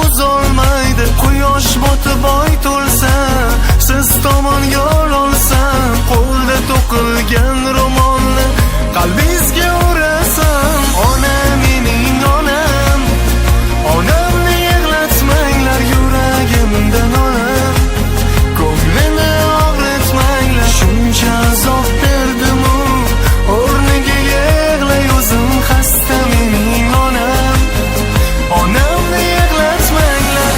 uzolmaydi. Quyosh botib oy to'lsa, siz tomon yo'l olsam, qo'lda to'qilgan ro'molni qalbingizga o'rasam. Ona mening onam, onamni yig'latmanglar, yuragimdan onam, ko'nglini og'ritmanglar. Shuncha azob berdimu, o'rniga yig'lay o'zim xasta mening onam, onamni yig'latmanglar.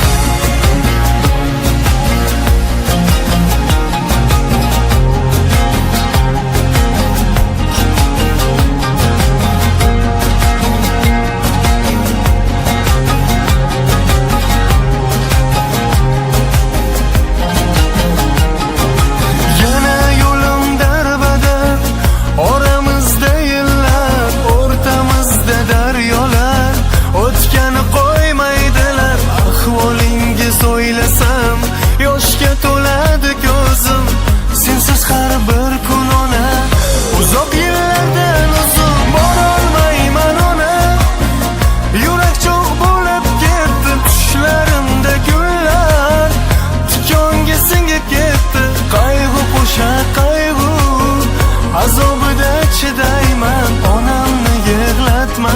Yana yo'lim darbadar, oramizda yillar, o'rtamizda daryolar, o'tgani qo'ymaydilar. Ahvolingiz o'ylasam, yoshga to'ladi ko'zim. Sensiz har bir kun ona, uzoq yillardan uzun borolmayman ona. Yurak cho'g' bo'lib ketdi, tushlarimda gullar tikonga singib ketdi. Qayg'u qo'sha qayg'u, azobida chidayman, onamni yig'latma.